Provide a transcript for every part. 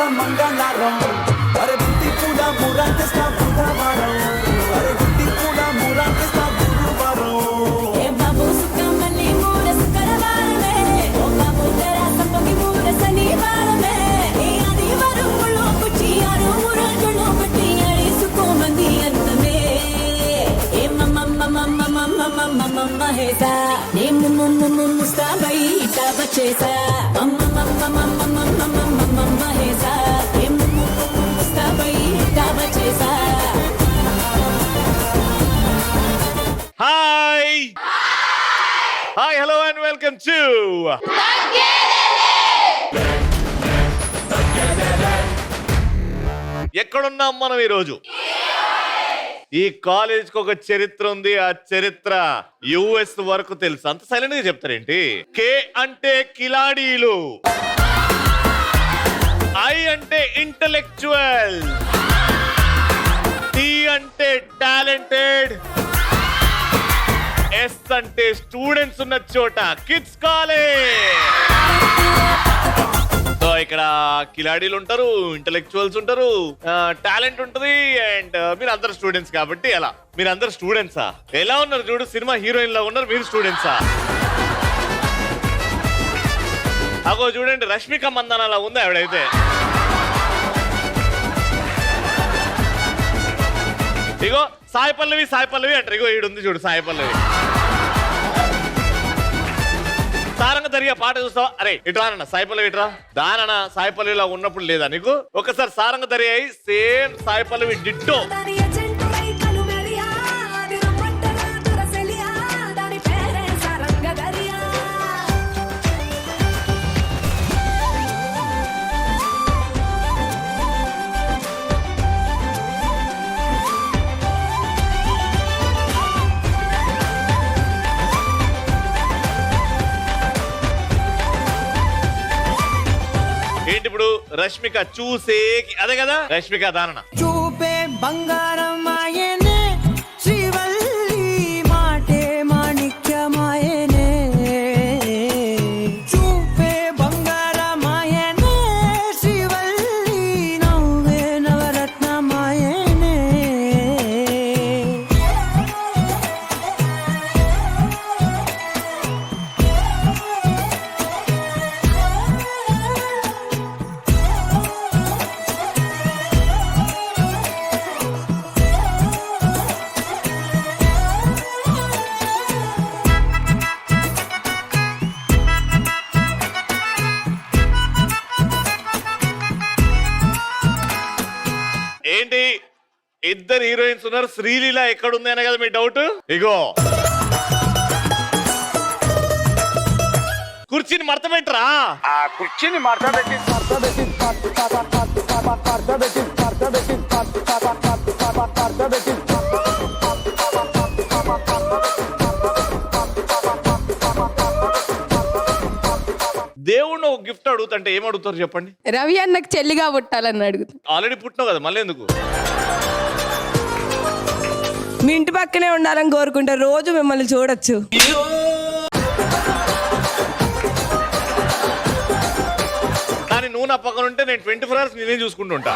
మురాంకిస్తా మంగళవారం అరే బుద్ధి కూడా మురాంకిస్తా బుధవారం అరే బుద్ధి కూడా మురాంకిస్తా గురువారం ఏ బాబు సుఖమని మూడ శుక్రవారమే ఓ బాబు తెరా సంపకి మూడ శనివారమే ఏ ఆదివారంలో కుచి ఆరు రోజులు బట్టి అడిసుకోమంది అంతమే ఏ మమ్మ హేసా నే ముస్తాబై ఇటా వచ్చేసా మమ్మ హేసా ఏ ముస్తాబై ఇటా వచ్చేసా. Hi! Hi, hello and welcome to ఎక్కడున్నాం మనం ఈరోజు? ఈ కాలేజ్కి ఒక చరిత్ర ఉంది. ఆ చరిత్ర యుఎస్ వరకు తెలుసు. అంత సైలెంట్ గా చెప్తారేంటి? కే అంటే కిలాడీలు, ఐ అంటే ఇంటలెక్చువల్, టీ అంటే టాలెంటెడ్, ఎస్ అంటే స్టూడెంట్స్ ఉన్న చోట కిడ్స్ కాలేజ్. సో ఇక్కడ కిలాడీలు ఉంటారు, ఇంటలెక్చువల్స్ ఉంటారు, టాలెంట్ ఉంటుంది, అండ్ మీరు అందరు స్టూడెంట్స్ కాబట్టి ఎలా? మీరు అందరు స్టూడెంట్సా? ఎలా ఉన్నారు చూడు, సినిమా హీరోయిన్ లా ఉన్నారు. మీరు స్టూడెంట్సా? అగో చూడండి, రష్మిక మందన అలా ఉంది ఆవిడైతే. ఇగో సాయి పల్లవి అంటారు. ఇగో ఈడుంది చూడు సాయి పల్లవి. సారంగ దర్యా పాట చూస్తావా? అరే ఇట్రానన్న సాయి పల్లవి, ఇట్రా. దానన్న సాయి పల్లవిలా ఉన్నప్పుడు లేదా నీకు? ఒకసారి సారంగ దర్యా అయి సేమ్ సాయి పల్లవి డిట్టో. ఏంటి ఇప్పుడు రష్మిక చూసే అదే కదా రష్మిక దానన చూపే బంగారం ఆయనే శ్రీవల్లి మాటే మాణిక్యమాయనే చూపే బంగారం ఆయనే శ్రీవల్లి నవ్వే నవరత్నమాయనే ఏంటి ఇద్దరు హీరోయిన్స్ ఉన్నారు, శ్రీలీల ఎక్కడుంది అనే కదా మీ డౌట్. ఇగో కుర్చీని మడత పెట్టరా? ఆ కుర్చీని మడతబెట్టి దేవుణ్ణి ఒక గిఫ్ట్ అడుగుతుంటే ఏం అడుగుతారు చెప్పండి? రవి అన్నకు చెల్లిగా పుట్టాలని అడుగుతా. ఆల్రెడీ పుట్టినావు కదా, మళ్ళీ ఎందుకు? మీ ఇంటి పక్కనే ఉండాలని కోరుకుంటా, రోజు మిమ్మల్ని చూడొచ్చు. కానీ నువ్వు నా పక్కన ఉంటే నేను 24 hours నేనే చూసుకుంటుంటా.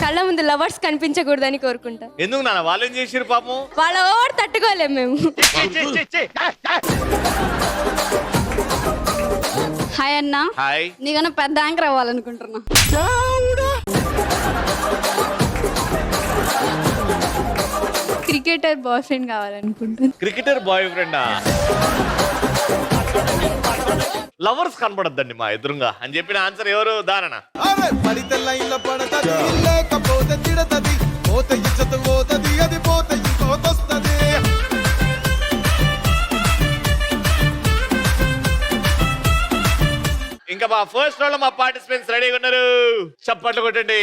కళ్ళ ముందు లవర్స్ కనిపించకూడదని కోరుకుంటా. ఎందుకు నాన్న? వాళ్ళేం చేసిరు పాపం? వాళ్ళ ఓవర్ తట్టుకోలేము మేము. హాయ్ అన్న. హాయ్. నీకన్నా పెద్ద యాంకర్ అవ్వాలనుకుంటున్నా. క్రికెటర్ బాయ్ ఫ్రెండ్ కావాలనుకుంటున్నా. క్రికెటర్ బాయ్ ఫ్రెండా? లవర్స్ కనపడద్దండి మా ఎదురుగా అని చెప్పిన ఆన్సర్ ఎవరు? దానన. ఇంకా మా ఫస్ట్ రౌండ్ లో మా పార్టిసిపెంట్స్ రెడీగా ఉన్నారు. చప్పట్లు కొట్టండి.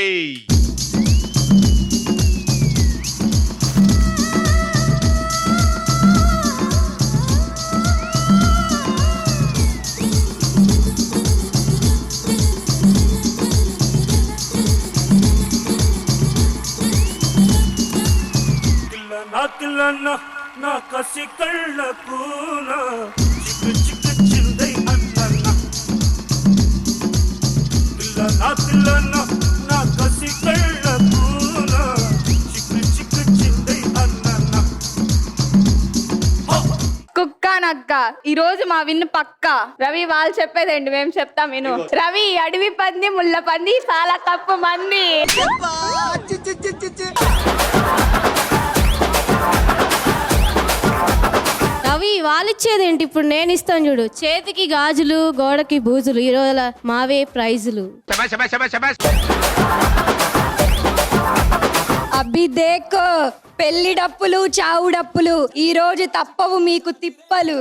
నా కసి కళ్ళకు చిక్కు చిక్కు చిందై అన్న నాతిలోనో నా కసి కళ్ళ పూల చిక్కు చిక్కు చిందై అన్న కుక్క నక్క ఈ రోజు మా విన్ను పక్క. రవి వాళ్ళు చెప్పేదండి మేము చెప్తాం విను. రవి అడవి పంది ముళ్ళ పంది చాలా కప్పు మంది. రవి వాళ్ళిచ్చేదేంటి ఇప్పుడు నేను ఇస్తాను చూడు. చేతికి గాజులు గోడకి బూజులు ఈ రోజుల మావే ప్రైజులు. అబ్బి దేకో పెళ్లి డప్పులు చావు డప్పులు ఈ రోజు తప్పవు మీకు తిప్పలు.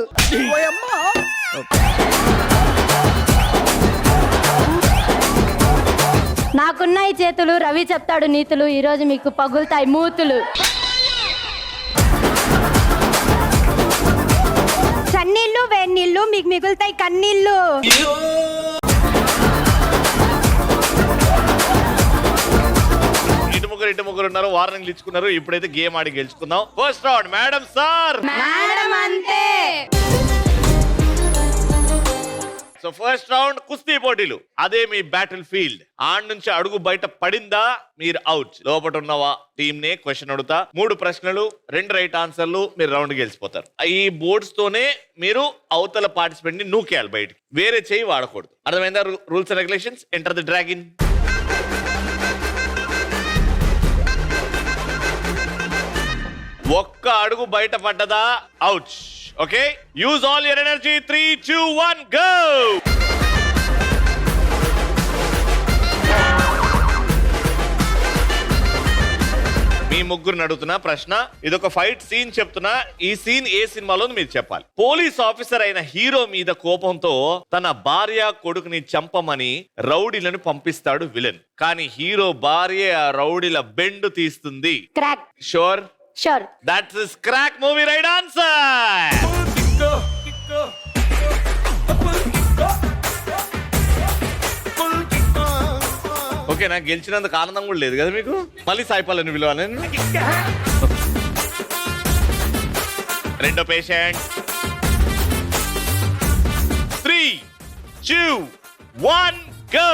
నాకున్నాయి చేతులు రవి చెప్తాడు నీతులు ఈ రోజు మీకు పగులుతాయి మూతులు. చన్నీళ్ళు వేన్నీళ్ళు మీకు మిగులుతాయి కన్నీళ్ళు. ఇటు ముగ్గురు ఉన్నారు, వార్నింగ్లు ఇచ్చుకున్నారు. ఇప్పుడైతే గేమ్ ఆడి గెలుచుకుందాం. First round madam sir. Madam అంతే. సో ఫస్ట్ రౌండ్ కుస్తీ పోటీలు. అదే మీ బ్యాటిల్ ఫీల్డ్. ఆడ నుంచి అడుగు బయట పడిందా మీరు అవుట్. లోపల ఉన్నవా టీమ్ నే క్వశ్చన్ అడుగుతా. 3 ప్రశ్నలు 2 రైట్ ఆన్సర్లు, మీరు రౌండ్ గెలిచిపోతారు. ఈ బోర్డ్స్ తోనే మీరు అవతల పార్టిసిపెంట్ ని నూకేయాలి బయటికి. వేరే చేయి వాడకూడదు. అర్థమైందా rules and regulations? Enter the dragon. ఒక్క అడుగు బయట పడ్డదా out. Okay, use all your energy. 3, 2, 1 go. మీ ముగ్గురు అడుగుతున్నా ప్రశ్న. ఇదొక ఫైట్ సీన్ చెప్తున్నా. ఈ సీన్ ఏ సినిమాలో మీరు చెప్పాలి. పోలీస్ ఆఫీసర్ అయిన హీరో మీద కోపంతో తన భార్య కొడుకుని చంపమని రౌడీలను పంపిస్తాడు విలన్. కానీ హీరో భార్య ఆ రౌడీల బెండు తీస్తుంది. Crack. Sure? Sure. That's his crack movie right answer. Okay, నాకు గెలిచినందుకు ఆనందం కూడా లేదు కదా మీకు? మళ్ళీ సాయిపాలని పిలవాలి. రెండో పేషెంట్. 3, 2, 1 go.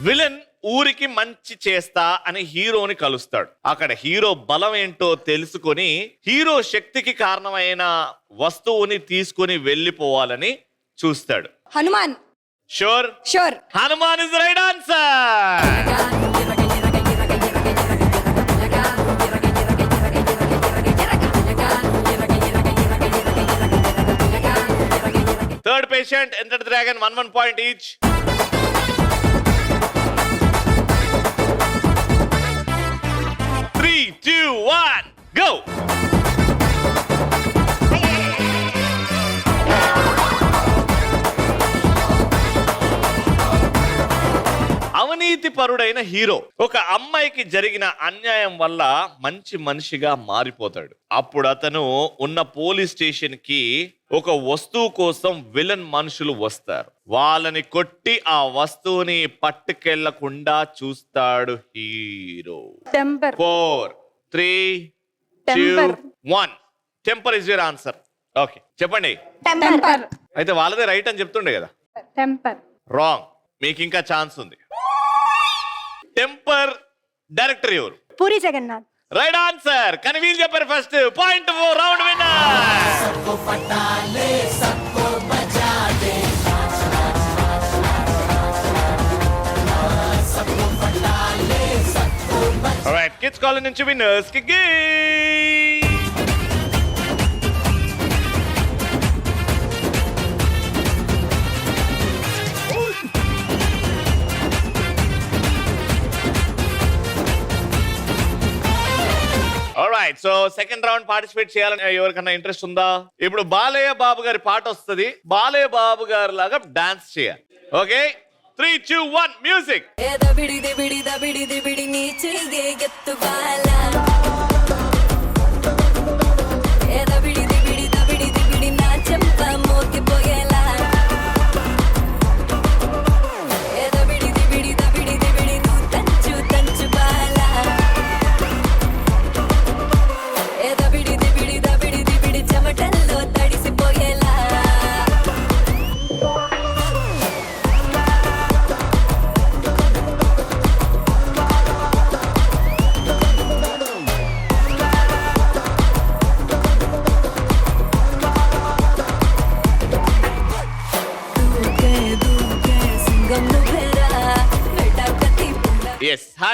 విలన్ ఊరికి మంచి చేస్తా అని హీరోని కలుస్తాడు. అక్కడ హీరో బలం ఏంటో తెలుసుకొని హీరో శక్తికి కారణమైన వస్తువుని తీసుకొని వెళ్ళిపోవాలని చూస్తాడు. Hanuman. Sure? Sure. Hanuman is right answer. Third patient. Enter the dragon. 1 point each. 3, 2, 1 go. అవినీతి పరుడైన హీరో ఒక అమ్మాయికి జరిగిన అన్యాయం వల్ల మంచి మనిషిగా మారిపోతాడు. అప్పుడు అతను ఉన్న పోలీస్ స్టేషన్ కి ఒక వస్తువు కోసం విలన్ మనుషులు వస్తారు. వాళ్ళని కొట్టి ఆ వస్తువుని పట్టుకెళ్లకుండా చూస్తాడు hero. Temper. 4, 3, 2, 1. Temper is your answer. Okay, చెప్పండి. టెంపర్. అయితే వాళ్ళదే రైట్ అని చెప్తుండే కదా. టెంపర్. రాంగ్. మీకు ఇంకా ఛాన్స్ ఉంది. టెంపర్ డైరెక్టర్ ఎవరు? పూరి జగన్నాథ్. Right answer. కానీ వీళ్ళు చెప్పారు first. Point round winner. Alright, kids college నుంచి విన్నర్స్ కి alright. So second round participate చేయాలని ఎవరికన్నా ఇంట్రెస్ట్ ఉందా? ఇప్పుడు బాలయ్య బాబు గారి పాట వస్తుంది. బాలయ్య బాబు గారి లాగా డాన్స్ చేయాలి. Okay, 3, 2, 1 music.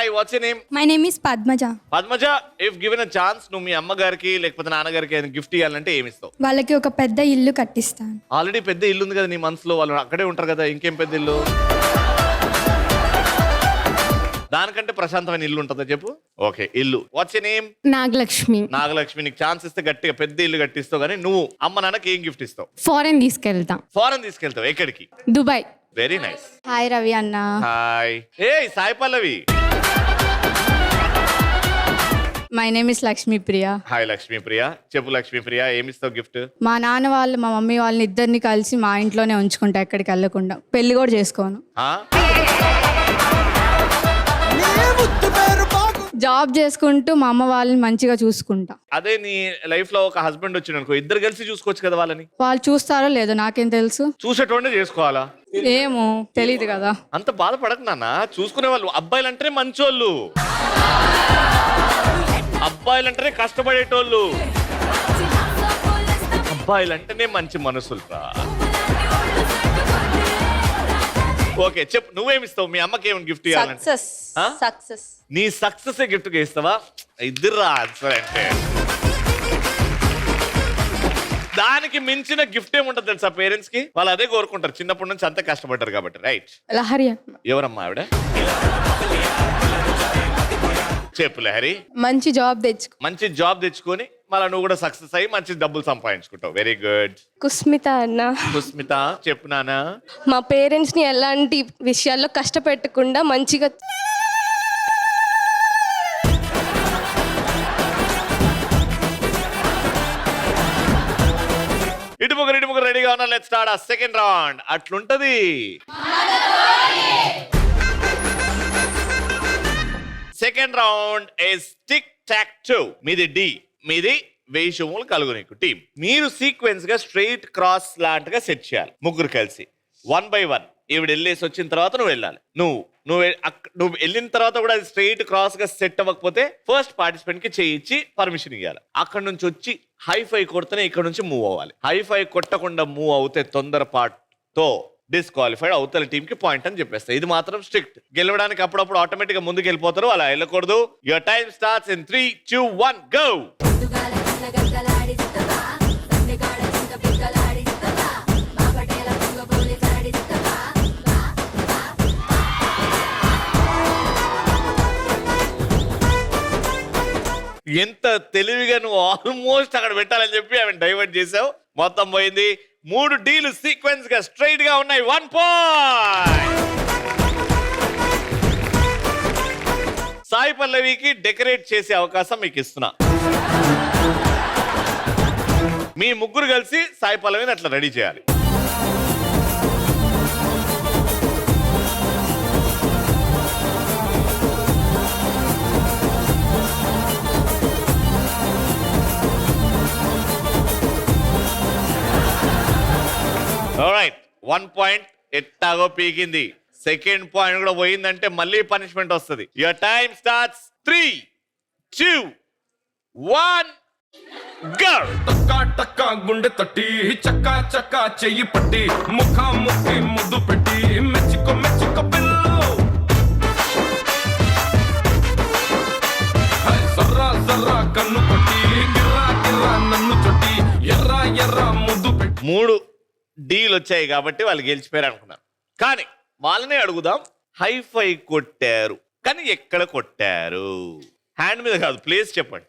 Hi what's your name? My name is Padmaja. Padmaja, if given a chance నువ్వు మీ అమ్మగారికి లేకపోతే నాన్నగారికి ఏదైనా గిఫ్ట్ ఇవ్వాలంటే ఏమి ఇస్తావు? వాళ్ళకి ఒక పెద్ద ఇల్లు కట్టిస్తాను. ఆల్రెడీ పెద్ద ఇల్లు ఉంది కదా నీ మనసులో, వాళ్ళు అక్కడే ఉంటారు కదా, ఇంకేం పెద్ద ఇల్లు? దానికంటే ప్రశాంతమైన ఇల్లు ఉంటుందా చెప్పు? ఓకే, ఇల్లు. What's your name? Nagalakshmi. Nagalakshmi, నీకు ఛాన్స్ ఇస్తే గట్టిగా పెద్ద ఇల్లు కట్టిస్తావు, కానీ నువ్వు అమ్మ నాన్నకి ఏం గిఫ్ట్ ఇస్తావు? ఫారెన్ తీసుకెళ్తా. ఫారెన్ తీసుకెళ్తావు? ఎక్కడికి? Dubai. Very nice. Hi Ravi అన్న. హాయ్. ఏ Sai Pallavi. My name is Lakshmi Priya. Hi Lakshmi Priya. చెప్పు లక్ష్మీ ప్రియ, ఏమి ఇస్తావు గిఫ్ట్? మా నాన్న వాళ్ళు మా మమ్మీ వాళ్ళని ఇద్దరిని కలిసి మా ఇంట్లోనే ఉంచుకుంటా, ఎక్కడికి వెళ్ళకుండా. పెళ్లి కూడా చేసుకోను. జాబ్ చేసుకుంటూ మా అమ్మ వాళ్ళని మంచిగా చూసుకుంటా. అదే నీ లైఫ్ లో ఒక హస్బెండ్ వచ్చిన అనుకో, ఇద్దరు కలిసి చూసుకోవచ్చు కదా వాళ్ళని. వాళ్ళు చూస్తారో లేదో నాకేం తెలుసు. చూసేటోండే చేసుకోవాలా? ఏమో తెలీదు కదా. అంత బాధపడకు నాన్న, చూసుకునే వాళ్ళు. అబ్బాయిలు అంటేనే మంచోళ్ళు, అబ్బాయిలు అంటేనే కష్టపడేటోళ్ళు, అబ్బాయిలు అంటేనే మంచి మనసులు రా. ఓకే చెప్పు, నువ్వేమిస్తావు? మీ అమ్మకి ఏమైనా గిఫ్ట్ ఇవ్వాలంటే? సక్సెస్. నీ సక్సెస్ గిఫ్ట్ గా ఇస్తావా? ఇద్దరు ఆన్సర్ అంటే దానికి మించిన గిఫ్ట్ ఏముంటది తెలుసా పేరెంట్స్ కి? వాళ్ళు అదే కోరుకుంటారు, చిన్నప్పటి నుంచి అంతే కష్టపడ్డారు కాబట్టి. రైట్. లహరి. ఎవరమ్మా ఆవిడ? చెప్పు లహరి. మంచి జాబ్ తెచ్చుకో. మంచి జాబ్ తెచ్చుకొని మళ్ళీ నువ్వు కూడా సక్సెస్ అయ్యి మంచి డబ్బులు సంపాదించుకుంటావు. Very good. కుస్మిత అన్న. సుస్మిత చెప్పు నాన్న. మా పేరెంట్స్ ని ఎలాంటి విషయాల్లో కష్టపెట్టకుండా మంచిగా ఇటు ముగ్గురు రెడీగా ఉన్నా. లెట్స్ స్టార్ట్ ఆ సెకండ్ రౌండ్. అట్లుంటది. Second round is tick talk two. మీది డి, మీది 1000 శుభములు కలుగు నీకు టీం. మీరు సీక్వెన్స్ గా స్ట్రైట్ క్రాస్ లాంటిగా సెట్ చేయాలి ముగ్గురు కలిసి, 1 by 1. ఈవిడ వెళ్ళేసి వచ్చిన తర్వాత నువ్వు వెళ్ళాలి. నువ్వు వెళ్ళిన తర్వాత కూడా అది స్ట్రైట్ క్రాస్ గా సెట్ అవ్వకపోతే ఫస్ట్ పార్టిసిపెంట్ కి చేయించి పర్మిషన్ ఇవ్వాలి. అక్కడ నుంచి వచ్చి హైఫై కొడితేనే ఇక్కడ నుంచి మూవ్ అవ్వాలి. హైఫై కొట్టకుండా మూవ్ అవుతే తొందరపాటుతో డిస్క్వాలిఫైడ్, అవతల టీమ్ కి పాయింట్ అని చెప్పేస్తా. ఇది మాత్రం స్ట్రిక్ట్. గెలవడానికి అప్పుడప్పుడు ఆటోమేటిక్ గా ముందుకు వెళ్ళిపోతారు, అలా వెళ్ళకూడదు. Your time starts in 3, 2, 1 go. ఎంత తెలివిగా నువ్వు ఆల్మోస్ట్ అక్కడ పెట్టాలని చెప్పి ఆమె డైవర్ట్ చేసావు. మొత్తం పోయింది. 3 డీలు సీక్వెన్స్ గా స్ట్రైట్ గా ఉన్నాయి. 1 పాయింట్. సాయి పల్లవికి డెకరేట్ చేసే అవకాశం మీకు ఇస్తున్నా. మీ ముగ్గురు కలిసి సాయి పల్లవిని అట్లా రెడీ చేయాలి. ఆల్రైట్, 1 పాయింట్ ఎట్టాగో పీకింది. సెకండ్ పాయింట్ కూడా పోయిందంటే మళ్ళీ పనిష్మెంట్ వస్తుంది. Your time starts 3, 2, 1 go. టక్కా టక్కా గుండె తట్టి చక్కా చక్కా చెయ్యి పట్టి ముఖా ముఖి ముద్దు పెట్టి మెచ్చుకో మెచ్చుకో పిల్లు. సర్రా సర్రా కన్ను కొట్టి గిర్రా గిర్రా నన్ను చొట్టి ఎర్రా ఎర్రా ముద్దు పెట్టి. 3 డీలు వచ్చాయి కాబట్టి వాళ్ళు గెలిచిపోయారు అనుకున్నారు. కానీ వాళ్ళనే అడుగుదాం, హైఫై కొట్టారు కానీ ఎక్కడ కొట్టారు? హ్యాండ్ మీద కాదు, ప్లేస్ చెప్పండి.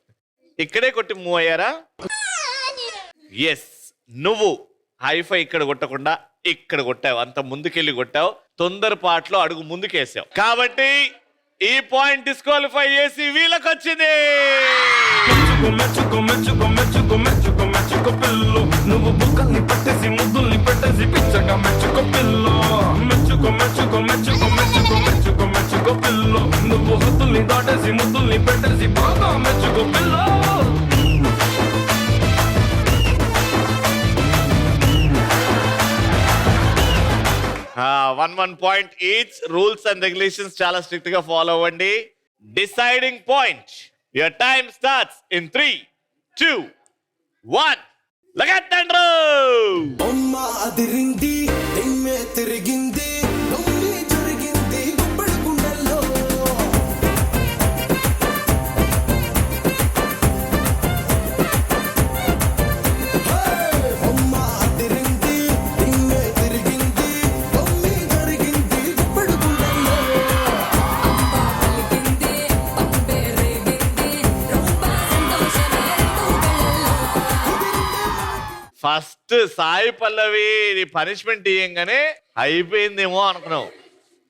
ఇక్కడే కొట్టి మూవ్ అయ్యారా? ఎస్, నువ్వు హైఫై ఇక్కడ కొట్టకుండా ఇక్కడ కొట్టావు, అంత ముందుకెళ్ళి కొట్టావు, తొందరపాట్లో అడుగు ముందుకేసావు. కాబట్టి ఈ పాయింట్ డిస్క్వాలిఫై చేసి వీళ్ళకి వచ్చింది. మెచ్చుకో మెచ్చుకో మెచ్చుకో మెచ్చుకో మెచ్చుకో పిల్లు, నువ్వు బుక్కల్ని పట్టేసి ముద్దుల్ని పెట్టేసి పిచ్చగా మెచ్చుకో పిల్లు. మెచ్చుకో మెచ్చుకో మెచ్చుకో మెచ్చుకో మెచ్చుకో మెచ్చుకో పిల్లు, నువ్వు హద్దుల్ని దాటేసి ముద్దుల్ని పెట్టేసి బాగా మెచ్చుకో పిల్లు. One point each. Rules and regulations చాలా స్ట్రిక్ట్ గా ఫాలో అవ్వండి. Deciding point. Your time starts in 3, 2, 1 లగెట్టండ్రు. బొమ్మ అదిరింది, నిమ్మే తిరిగింది, నొమ్మి జరిగింది గుప్పడి గుండెల్లో. ఫస్ట్ సాయి పల్లవి పనిష్మెంట్ ఇయ్యంగానే అయిపోయిందేమో అనుకున్నావు,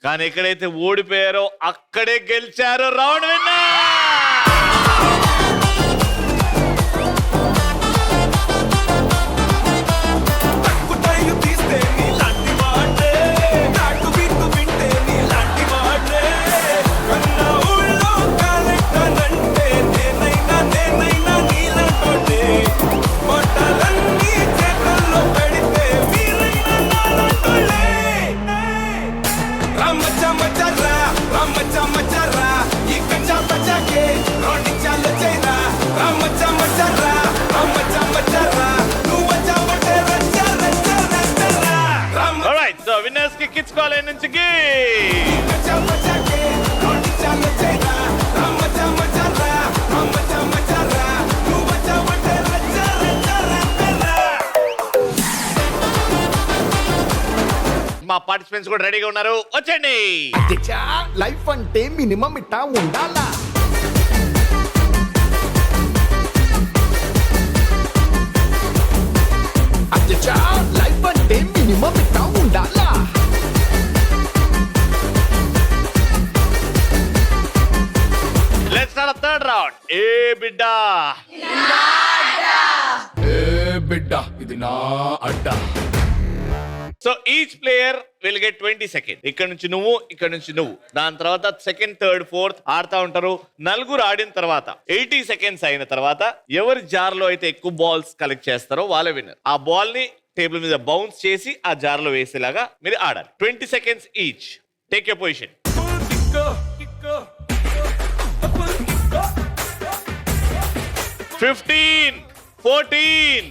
కానీ ఎక్కడైతే ఓడిపోయారో అక్కడే గెలిచారు. Round winner. కుటాయి తీస్తే నీలాంటి వాడే నాటు బిట్టు వింటే నీలాంటి వాడే కన్నా ఊళ్ళో కాలెక్కనంటే నేనైనా నీలాంటోడే బట్టలన్నీ చేతుల్లో పెడితే మీరైనా నాలాంటోళ్ళే. రామచ్చమచ్చరా ఈ కచ్చా పచ్చాకే రోడ్డి చాలు చైరా రామచ్చమచ్చరా నువ్వు వచ్చావంటే రచ్చా ఆల్రైట్, సో విన్నర్స్ కి కిడ్స్ కాలేజ్ నుంచి మా పార్టిసిపెంట్స్ కూడా రెడీగా ఉన్నారు, వచ్చండి. లైఫ్ అంటే మినిమం ఇట్టా ఉండాలా. లైఫ్ అంటే మినిమం ఇట్టా ఉండాలా. Let's start third round. ఏ బిడ్డా బిడ్డ ఇది నా అడ్డా. So each player will get 20 second. ఇక్కడ నుంచి నువ్వు, ఇక్కడ నుంచి నువ్వు, దాని తర్వాత సెకండ్, థర్డ్, ఫోర్త్ ఆడుతా ఉంటారు. నలుగురు ఆడిన తర్వాత 80 సెకండ్స్ అయిన తర్వాత ఎవరి జార్ లో అయితే ఎక్కువ బాల్స్ కలెక్ట్ చేస్తారో వాళ్ళే విన్నర్. ఆ బాల్ ని టేబుల్ మీద బౌన్స్ చేసి ఆ జార్ లో వేసేలాగా మీరు ఆడాలి. 20 seconds each. Take your position. 15, 14.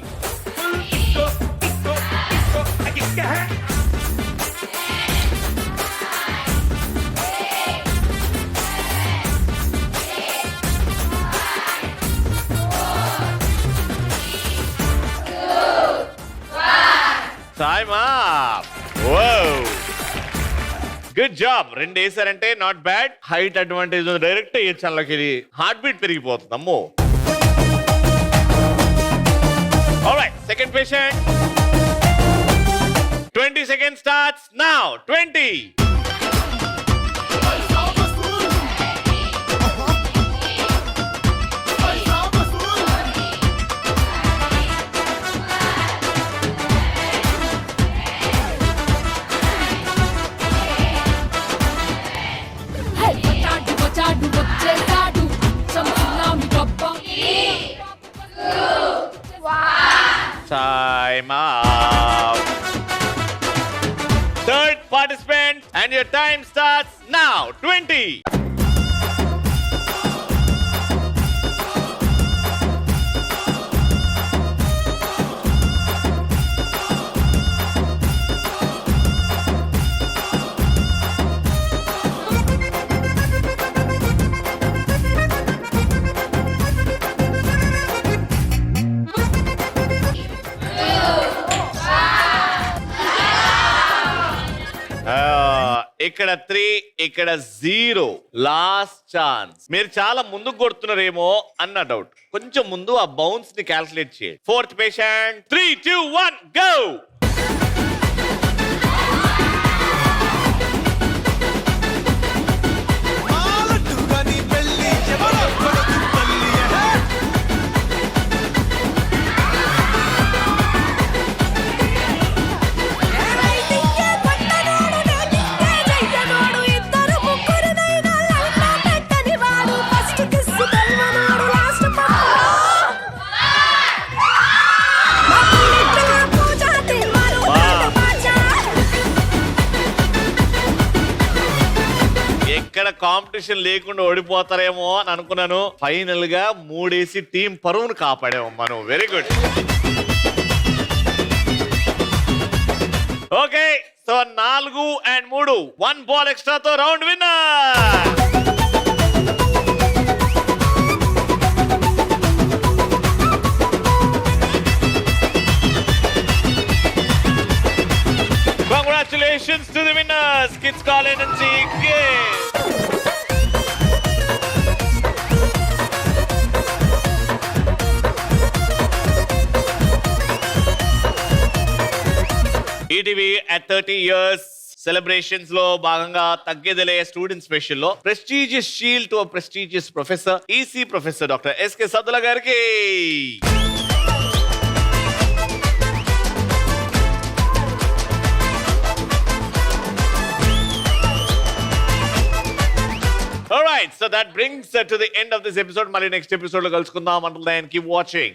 Time up. Whoa. Good job. రెండు వేసారంటే నాట్ బ్యాడ్. హైట్ అడ్వాంటేజ్ ఉంది, డైరెక్ట్ వేయచ్చు. అందులోకి హార్ట్ బీట్ పెరిగిపోతుంది. అమ్మో. Alright, second patient. 20 seconds starts now. 20. Time up. Third participant, and your time starts now. 20. ఇక్కడ 3, ఇక్కడ 0. Last chance. మీరు చాలా ముందుకు కొడుతున్నారేమో అన్న డౌట్. కొంచెం ముందు ఆ బౌన్స్ ని క్యాల్కులేట్ చేయండి. Fourth patient. 3, 2, 1 గో. ఇక్కడ కాంపిటీషన్ లేకుండా ఓడిపోతారేమో అని అనుకున్నాను. ఫైనల్ గా 3 వేసి టీం పరువును కాపాడాము మనం. Very good. Okay, so 4 and 3 1 ball ఎక్స్ట్రాతో round winner. Congratulations to the winners, Kids College and CK. ETV at 30 years celebrations లో భాగంగా తగ్గేదిలే స్టూడెంట్ స్పెషల్ లో prestigious shield to prestigious professor EC professor doctor SK Saddula గారికి. Alright, so that brings to the end of this episode. Mali next episode lo kalusukundam. Until then, keep watching.